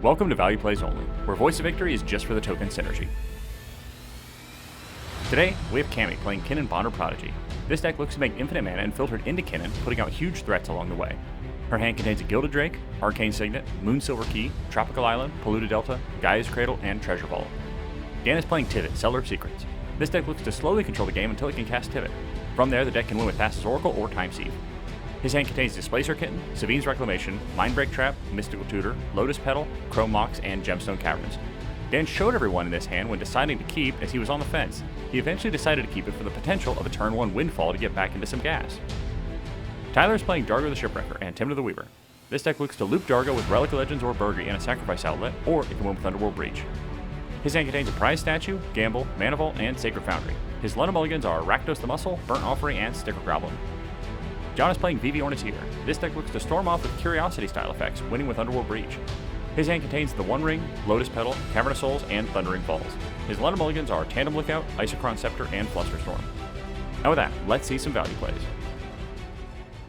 Welcome to Value Plays Only, where Voice of Victory is just for the token synergy. Today, we have Cammy playing Kinnan Bonder Prodigy. This deck looks to make infinite mana and filtered into Kinnan, putting out huge threats along the way. Her hand contains a Gilded Drake, Arcane Signet, Moonsilver Key, Tropical Island, Polluted Delta, Gaia's Cradle, and Treasure Vault. Dan is playing Tivit, Seller of Secrets. This deck looks to slowly control the game until it can cast Tivit. From there, the deck can win with Thassa's Oracle or Time Sieve. His hand contains Displacer Kitten, Savine's Reclamation, Mindbreak Trap, Mystical Tutor, Lotus Petal, Chrome Mox, and Gemstone Caverns. Dan showed everyone in this hand when deciding to keep, as he was on the fence. He eventually decided to keep it for the potential of a turn 1 windfall to get back into some gas. Tyler is playing Dargo the Shipwrecker and Tymna the Weaver. This deck looks to loop Dargo with Relic of Legends or Burgi and a Sacrifice Outlet, or it can win with Underworld Breach. His hand contains a Prize Statue, Gamble, Mana Vault, and Sacred Foundry. His Luna Mulligans are Rakdos the Muscle, Burnt Offering, and Sticker Goblin. John is playing Vivi Orniteer. This deck looks to storm off with Curiosity style effects, winning with Underworld Breach. His hand contains the One Ring, Lotus Petal, Cavern of Souls, and Thundering Falls. His Luna Mulligans are Tandem Lookout, Isochron Scepter, and Flusterstorm. Now with that, let's see some value plays.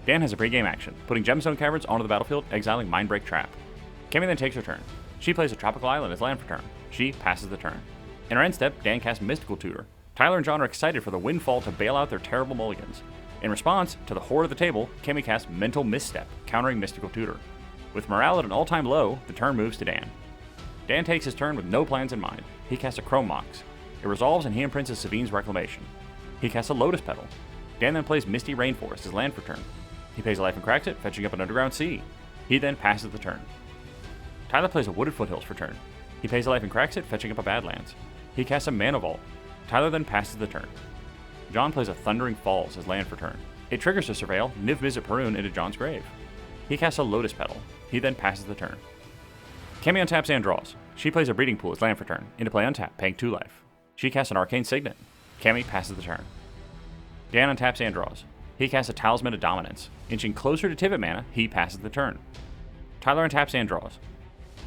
Dan has a pre-game action, putting Gemstone Caverns onto the battlefield, exiling Mindbreak Trap. Cammy then takes her turn. She plays a Tropical Island as land for turn. She passes the turn. In her end step, Dan casts Mystical Tutor. Tyler and John are excited for the windfall to bail out their terrible mulligans. In response to the horror of the table, Cammy casts Mental Misstep, countering Mystical Tutor. With morale at an all-time low, the turn moves to Dan. Dan takes his turn with no plans in mind. He casts a Chrome Mox. It resolves and he imprints his Savine's Reclamation. He casts a Lotus Petal. Dan then plays Misty Rainforest as land for turn. He pays a life and cracks it, fetching up an Underground Sea. He then passes the turn. Tyler plays a Wooded Foothills for turn. He pays a life and cracks it, fetching up a Badlands. He casts a Mana Vault. Tyler then passes the turn. John plays a Thundering Falls as land for turn. It triggers to surveil Niv Mizzet Perun into John's grave. He casts a Lotus Petal. He then passes the turn. Cammy untaps and draws. She plays a Breeding Pool as land for turn. Into play untap, paying 2 life. She casts an Arcane Signet. Cammy passes the turn. Dan untaps and draws. He casts a Talisman of Dominance. Inching closer to Tivit mana, he passes the turn. Tyler untaps and draws.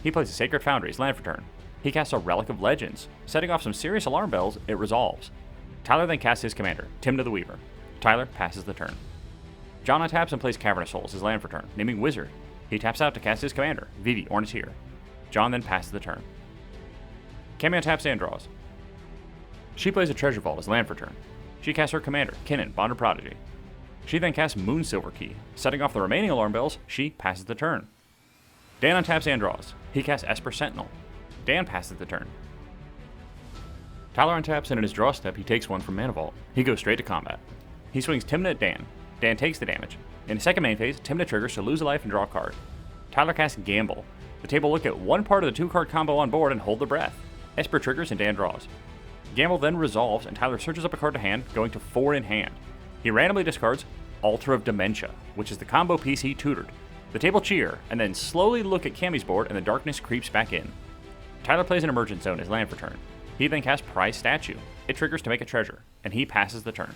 He plays a Sacred Foundry as land for turn. He casts a Relic of Legends. Setting off some serious alarm bells, it resolves. Tyler then casts his commander, Tymna the Weaver. Tyler passes the turn. John untaps and plays Cavern of Souls as land for turn, naming Wizard. He taps out to cast his commander, Vivi Orniteer. John then passes the turn. Cammy untaps and draws. She plays a Treasure Vault as land for turn. She casts her commander, Kinnan Bonder Prodigy. She then casts Moonsilver Key. Setting off the remaining alarm bells, she passes the turn. Dan untaps and draws. He casts Esper Sentinel. Dan passes the turn. Tyler untaps and in his draw step he takes one from Mana Vault. He goes straight to combat. He swings Tymna at Dan. Dan takes the damage. In the second main phase, Tymna triggers to lose a life and draw a card. Tyler casts Gamble. The table look at one part of the 2-card combo on board and hold their breath. Esper triggers and Dan draws. Gamble then resolves and Tyler searches up a card to hand, going to 4 in hand. He randomly discards Altar of Dementia, which is the combo piece he tutored. The table cheer, and then slowly look at Cammy's board and the darkness creeps back in. Tyler plays an Emergent Zone as land for turn. He then casts Prize Statue. It triggers to make a treasure, and he passes the turn.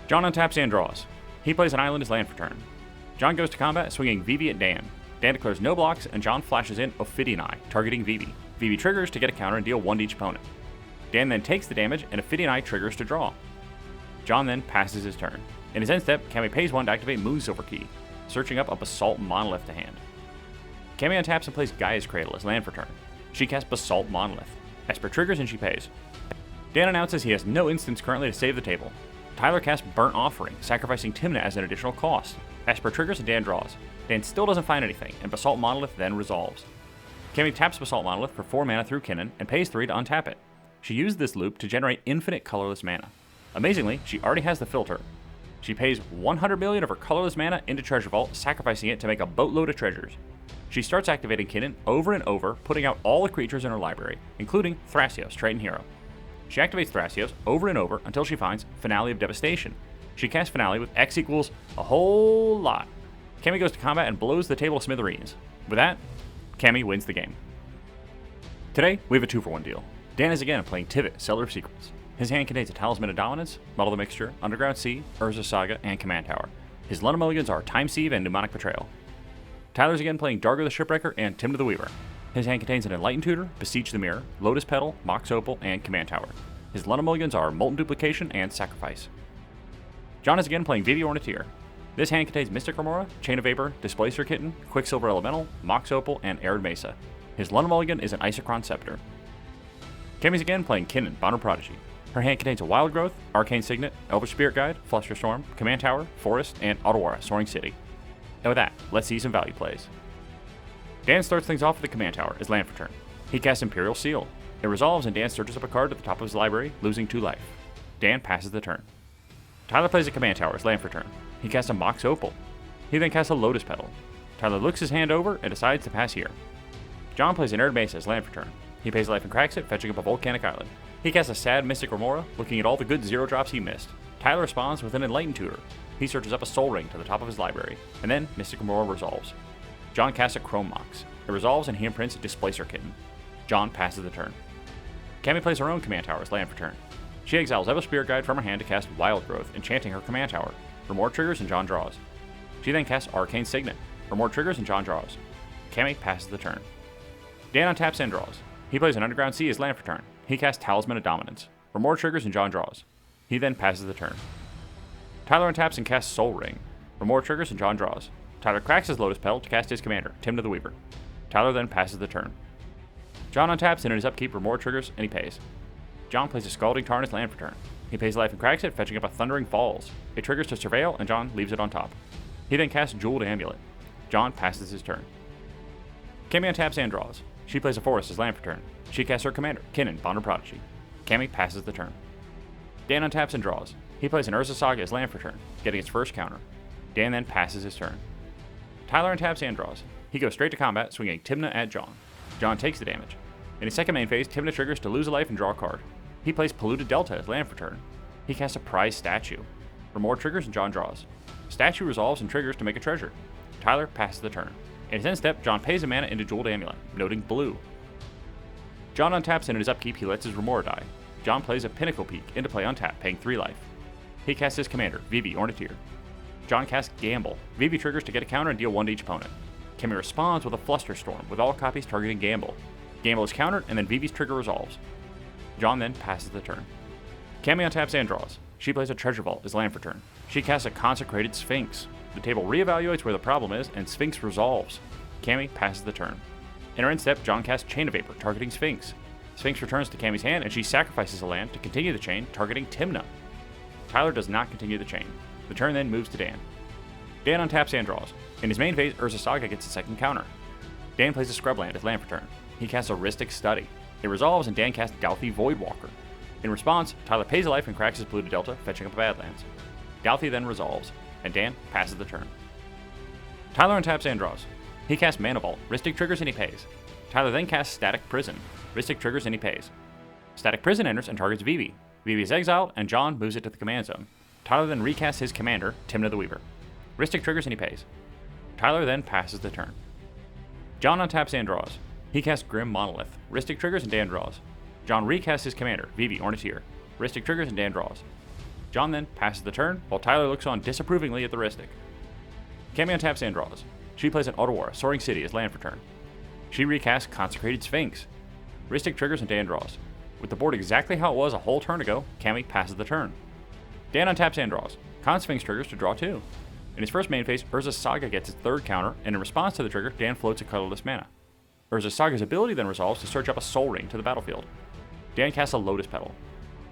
John untaps and draws. He plays an island as land for turn. John goes to combat, swinging Vivi at Dan. Dan declares no blocks, and John flashes in Ophidian Eye, targeting Vivi. Vivi triggers to get a counter and deal 1 to each opponent. Dan then takes the damage, and Ophidian Eye triggers to draw. John then passes his turn. In his end step, Cammy pays 1 to activate Moonsilver Key, searching up a Basalt Monolith to hand. Cammy untaps and plays Gaia's Cradle as land for turn. She casts Basalt Monolith. Esper triggers and she pays. Dan announces he has no instants currently to save the table. Tyler casts Burnt Offering, sacrificing Tymna as an additional cost. Esper triggers and Dan draws. Dan still doesn't find anything, and Basalt Monolith then resolves. Cammy taps Basalt Monolith for 4 mana through Kinnan and pays 3 to untap it. She used this loop to generate infinite colorless mana. Amazingly, she already has the filter. She pays 100 million of her colorless mana into Treasure Vault, sacrificing it to make a boatload of treasures. She starts activating Kinnan over and over, putting out all the creatures in her library, including Thrasios, Triton Hero. She activates Thrasios over and over until she finds Finale of Devastation. She casts Finale with X equals a whole lot. Cammy goes to combat and blows the table to smithereens. With that, Cammy wins the game. Today, we have a 2-for-1 deal. Dan is again playing Tivit, Seller of Secrets. His hand contains a Talisman of Dominance, Muddle the Mixture, Underground Sea, Urza Saga, and Command Tower. His Luna Mulligans are Time Sieve and Mnemonic Betrayal. Tyler's again playing Dargo the Shipwrecker and Tymna the Weaver. His hand contains an Enlightened Tutor, Beseech the Mirror, Lotus Petal, Mox Opal, and Command Tower. His Luna Mulligans are Molten Duplication and Sacrifice. John is again playing Vivi Orniteer. This hand contains Mystic Remora, Chain of Vapor, Displacer Kitten, Quicksilver Elemental, Mox Opal, and Arid Mesa. His Luna Mulligan is an Isochron Scepter. Cammy's again playing Kinnan, Bonner Prodigy. Her hand contains a Wild Growth, Arcane Signet, Elvish Spirit Guide, Flusterstorm, Command Tower, Forest, and Otawara, Soaring City. And with that, let's see some value plays. Dan starts things off with the Command Tower as land for turn. He casts Imperial Seal. It resolves and Dan searches up a card at the top of his library, losing 2 life. Dan passes the turn. Tyler plays a Command Tower as land for turn. He casts a Mox Opal. He then casts a Lotus Petal. Tyler looks his hand over and decides to pass here. John plays an Arid Mesa as land for turn. He pays life and cracks it, fetching up a Volcanic Island. He casts a sad Mystic Remora, looking at all the good 0 drops he missed. Tyler responds with an Enlightened Tutor. He searches up a Soul Ring to the top of his library, and then Mystic Remora resolves. John casts a Chrome Mox. It resolves and he imprints Displacer Kitten. John passes the turn. Cammy plays her own Command Tower as land for turn. She exiles Elvish Spirit Guide from her hand to cast Wild Growth, enchanting her Command Tower. For more triggers and John draws. She then casts Arcane Signet. For more triggers and John draws. Cammy passes the turn. Dan untaps and draws. He plays an Underground Sea as land for turn. He casts Talisman of Dominance. For more triggers and John draws. He then passes the turn. Tyler untaps and casts Soul Ring. For more triggers and John draws. Tyler cracks his Lotus Petal to cast his commander, Tymna the Weaver. Tyler then passes the turn. John untaps and in his upkeep for more triggers, and he pays. John plays a Scalding Tarn as land for turn. He pays life and cracks it, fetching up a Thundering Falls. It triggers to Surveil, and John leaves it on top. He then casts Jeweled Amulet. John passes his turn. Cammy untaps and draws. She plays a Forest as land for turn. She casts her commander, Kinnan, Bonner Prodigy. Cammy passes the turn. Dan untaps and draws. He plays an Urza Saga as land for turn, getting its first counter. Dan then passes his turn. Tyler untaps and draws. He goes straight to combat, swinging Tymna at John. John takes the damage. In his second main phase, Tymna triggers to lose a life and draw a card. He plays Polluted Delta as land for turn. He casts a Prize Statue. For more triggers, John draws. Statue resolves and triggers to make a treasure. Tyler passes the turn. In his end step, John pays a mana into Jeweled Amulet, noting blue. John untaps and in his upkeep, he lets his Remora die. John plays a Pinnacle Peak into play untap, paying 3 life. He casts his commander, Vivi, Ornithir. John casts Gamble. Vivi triggers to get a counter and deal 1 to each opponent. Cammy responds with a Flusterstorm, with all copies targeting Gamble. Gamble is countered, and then Vivi's trigger resolves. John then passes the turn. Cammy untaps and draws. She plays a Treasure Vault as land for turn. She casts a Consecrated Sphinx. The table reevaluates where the problem is, and Sphinx resolves. Cammy passes the turn. In her end step, John casts Chain of Vapor, targeting Sphinx. Sphinx returns to Cammy's hand, and she sacrifices a land to continue the chain, targeting Tymna. Tyler does not continue the chain. The turn then moves to Dan. Dan untaps and draws. In his main phase, Urza Saga gets a second counter. Dan plays a Scrubland as land for turn. He casts a Rhystic Study. It resolves, and Dan casts Galthy Voidwalker. In response, Tyler pays a life and cracks his Polluted Delta, fetching up a Badlands. Galthy then resolves, and Dan passes the turn. Tyler untaps and draws. He casts Mana Vault. Rhystic triggers and he pays. Tyler then casts Static Prison. Rhystic triggers and he pays. Static Prison enters and targets Vivi. Vivi is exiled, and John moves it to the command zone. Tyler then recasts his commander, Tymna the Weaver. Rhystic triggers and he pays. Tyler then passes the turn. John untaps and draws. He casts Grim Monolith. Rhystic triggers and Dan draws. John recasts his commander, Vivi, Ornithir. Rhystic triggers and Dan draws. John then passes the turn, while Tyler looks on disapprovingly at the Rhystic. Cammy untaps and draws. She plays an Otawara, Soaring City as land for turn. She recasts Consecrated Sphinx. Rhystic triggers and Dan draws. With the board exactly how it was a whole turn ago, Cammy passes the turn. Dan untaps and draws. Sphinx triggers to draw 2. In his first main phase, Urza Saga gets its third counter, and in response to the trigger, Dan floats a colorless mana. Urza Saga's ability then resolves to search up a Soul Ring to the battlefield. Dan casts a Lotus Petal.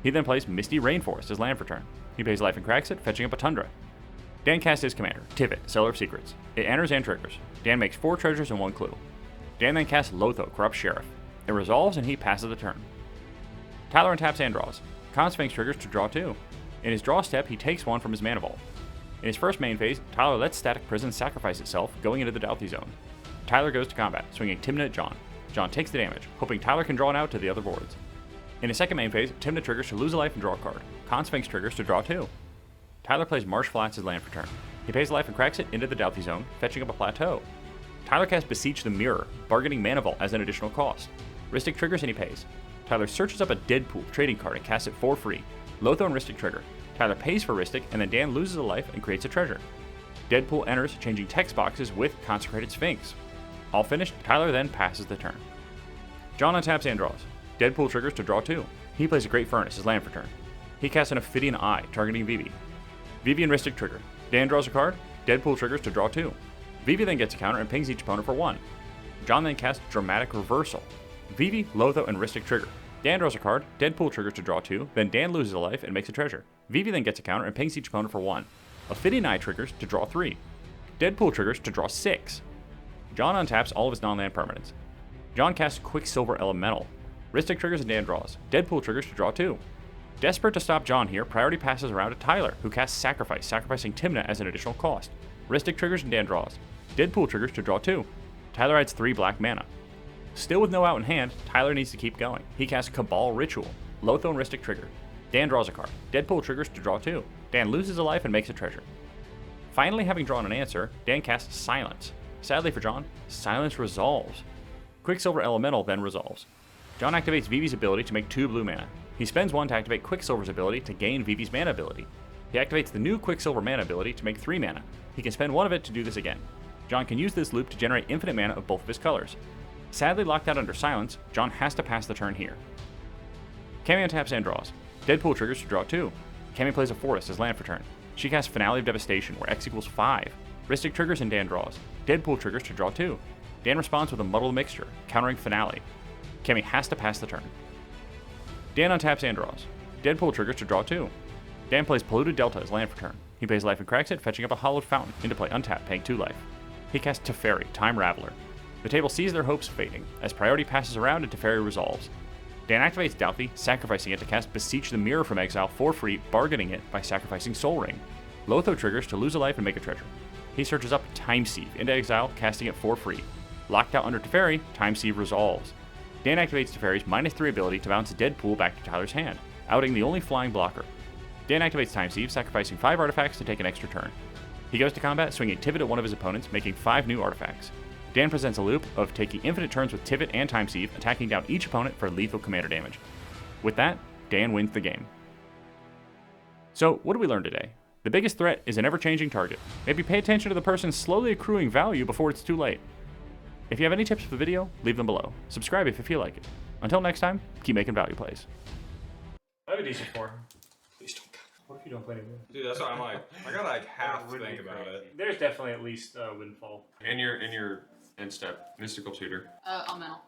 He then plays Misty Rainforest as land for turn. He pays life and cracks it, fetching up a Tundra. Dan casts his commander, Tivit, Seller of Secrets. It enters and triggers. Dan makes 4 treasures and 1 clue. Dan then casts Lotho, Corrupt Sheriff. It resolves and he passes the turn. Tyler untaps and draws. Sphinx triggers to draw 2. In his draw step, he takes 1 from his Mana Vault. In his first main phase, Tyler lets Static Prison sacrifice itself, going into the Douthie zone. Tyler goes to combat, swinging Tymna at John. John takes the damage, hoping Tyler can draw it out to the other boards. In his second main phase, Tymna triggers to lose a life and draw a card. Sphinx triggers to draw 2. Tyler plays Marsh Flats as land for turn. He pays a life and cracks it into the Douthie zone, fetching up a Plateau. Tyler casts Beseech the Mirror, bargaining Mana Vault as an additional cost. Rhystic triggers and he pays. Tyler searches up a Deadpool trading card and casts it for free. Lotho and Rhystic trigger. Tyler pays for Rhystic, and then Dan loses a life and creates a treasure. Deadpool enters, changing text boxes with Consecrated Sphinx. All finished, Tyler then passes the turn. John untaps and draws. Deadpool triggers to draw 2. He plays a Great Furnace as land for turn. He casts an Ophidian Eye, targeting Vivi. Vivi and Rhystic trigger. Dan draws a card. Deadpool triggers to draw 2. Vivi then gets a counter and pings each opponent for 1. John then casts Dramatic Reversal. Vivi, Lotho, and Ristic trigger. Dan draws a card, Deadpool triggers to draw 2, then Dan loses a life and makes a treasure. Vivi then gets a counter and pings each opponent for 1. Ophidian Eye triggers to draw 3. Deadpool triggers to draw 6. John untaps all of his non-land permanents. John casts Quicksilver Elemental. Ristic triggers and Dan draws. Deadpool triggers to draw 2. Desperate to stop John here, priority passes around to Tyler, who casts Sacrifice, sacrificing Tymna as an additional cost. Ristic triggers and Dan draws. Deadpool triggers to draw 2. Tyler adds 3 black mana. Still with no out in hand, Tyler needs to keep going. He casts Cabal Ritual. Lotho and Ristic trigger. Dan draws a card. Deadpool triggers to draw 2. Dan loses a life and makes a treasure. Finally having drawn an answer, Dan casts Silence. Sadly for John, Silence resolves. Quicksilver Elemental then resolves. John activates Vivi's ability to make 2 blue mana. He spends 1 to activate Quicksilver's ability to gain Vivi's mana ability. He activates the new Quicksilver mana ability to make 3 mana. He can spend 1 of it to do this again. John can use this loop to generate infinite mana of both of his colors. Sadly locked out under Silence, John has to pass the turn here. Cammy untaps and draws. Deadpool triggers to draw 2. Cammy plays a Forest as land for turn. She casts Finale of Devastation, where X equals 5. Ristic triggers and Dan draws. Deadpool triggers to draw 2. Dan responds with a Muddle Mixture, countering Finale. Cammy has to pass the turn. Dan untaps and draws. Deadpool triggers to draw 2. Dan plays Polluted Delta as land for turn. He pays life and cracks it, fetching up a Hollowed Fountain into play untapped, paying 2 life. He casts Teferi, Time Raveler. The table sees their hopes fading, as priority passes around and Teferi resolves. Dan activates Dalfi, sacrificing it to cast Beseech the Mirror from exile for free, bargaining it by sacrificing Soul Ring. Lotho triggers to lose a life and make a treasure. He searches up Time Sieve into exile, casting it for free. Locked out under Teferi, Time Sieve resolves. Dan activates Teferi's -3 ability to bounce Deadpool back to Tyler's hand, outing the only flying blocker. Dan activates Time Sieve, sacrificing 5 artifacts to take an extra turn. He goes to combat, swinging Tivit at one of his opponents, making 5 new artifacts. Dan presents a loop of taking infinite turns with Tivit and Time Sieve, attacking down each opponent for lethal commander damage. With that, Dan wins the game. So, what did we learn today? The biggest threat is an ever-changing target. Maybe pay attention to the person's slowly accruing value before it's too late. If you have any tips for the video, leave them below. Subscribe if you feel like it. Until next time, keep making value plays. I have a decent 4. Please don't. What if you don't play anymore? Dude, that's what I'm like. I gotta like half think about it. There's definitely at least Windfall. In your end step, Mystical Tutor. Elemental.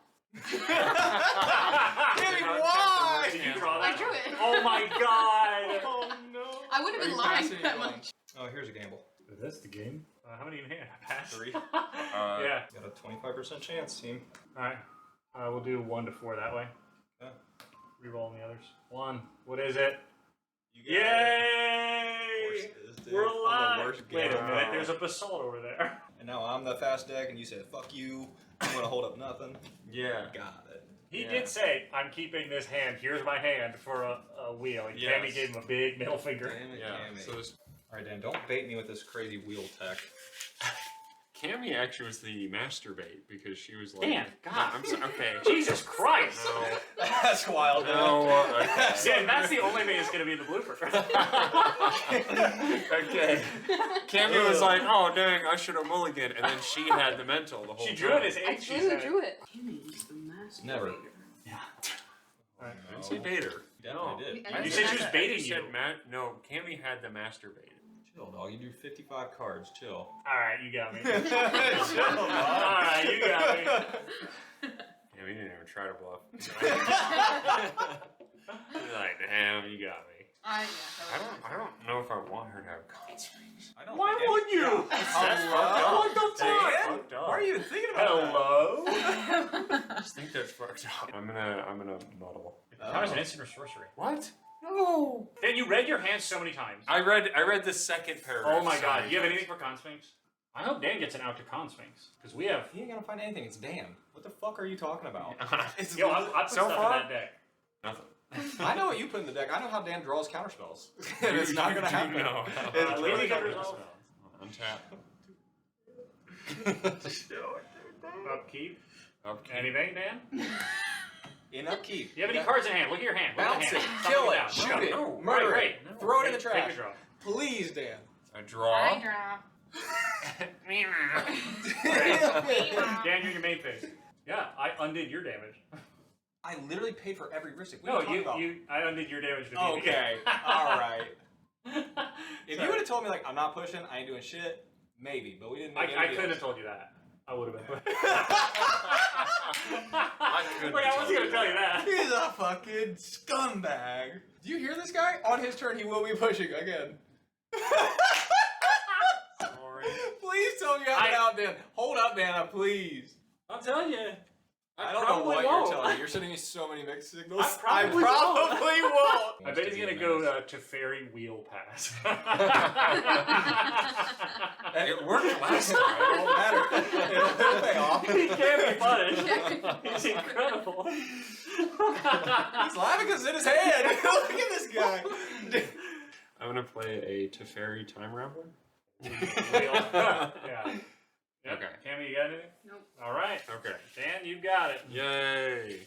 Why? Did you draw I that? drew it. Oh my god! Oh no. I would have been lying that much. Oh, here's a gamble. Is this the game? How many in hand? Pass? 3. Yeah. Got a 25% chance, team. Alright. We'll do 1 to 4 that way. Yeah. Reroll on the others. 1. What is it? You got Yay! it. Of course it is, dude. We're I'm the alive! worst Wait a gamer. minute, there's a Basalt over there. And now I'm the fast deck, and you said, fuck you. I'm gonna hold up nothing. Yeah. Got it. He Yeah. did say, I'm keeping this hand, here's my hand, for a wheel. And Yes. Cammy gave him a big middle finger. Damn it, Yeah. Cammy. So this Alright, Dan, don't bait me with this crazy wheel tech. Cammy actually was the master bait because she was like. Dan, God. I'm so, okay. Jesus Christ! No. That's wild. No. Okay. Yeah, that's the only thing that's going to be in the blooper. Okay. Cammy was like, oh dang, I should have mulliganed, and then she had the mental the whole She time. drew it as I H. she clearly said. drew it. Jimmy's the master. Never. Yeah. Alright. I didn't say baiter. Definitely did. I You said she was baiting You you. said no, Cammy had the master bait. Chill, dog. You do 55 cards. Chill. Alright, you got me. Chill, dog. Alright, you got me. Yeah, we didn't even try to bluff. He's like, damn, you got me. I I don't know if I want her to have consequences. I don't Why think would you? That's fucked up. What the fuck? Dan? Fucked up. Why are you even thinking about Hello? I just think that's fucked up. I'm gonna muddle. How is an instant or sorcery? What? No. Dan, you read your hand so many times. I read the second paragraph. Oh my so god, many do you have times. anything for Consphinx? I hope Dan gets an out to Consphinx. Because we have... He ain't gonna find anything. It's Dan. What the fuck are you talking about? It's Yo, I put so stuff far? in that deck. Nothing. I know what you put in the deck. I know how Dan draws counterspells. And it's not gonna happen. No. It's Lazy really Gunner's gonna also. Untap. Upkeep. Okay. Anything, Dan? In upkeep. Do you have any cards in hand? Look at your hand. Look at Bounce the it. hand. Stop Kill looking it. down. Shoot Look it. down. No. Murder Right, it. right. Throw it in the Take trash. a draw. Please, Dan. I draw. I draw. Dan, you're your main phase. Yeah, I undid your damage. I literally paid for every Ristic. What No, are you talking I undid your damage. To about? Okay. Alright. If If you would have told me, like, I'm not pushing, I ain't doing shit, maybe. But we didn't make I any couldn't deals. have told you that. I would have been. fucking scumbag. Do you hear this guy? On his turn, he will be pushing again. Sorry. Please tell me you have it out, Dan. Hold up, Dana, please. I'll tell you. I don't know what you're telling me. You're sending me so many mixed signals. I probably won't. I bet he's gonna go to fairy wheel pass. It worked last time. It won't matter. It'll pay off. He can't be punished. He's incredible. He's laughing because it's in his head. Look at this guy. I'm gonna play a Teferi time raveler. Yeah. Yep. Okay. Cammy, you got anything? Nope. All right. Okay. Dan, you got it. Yay.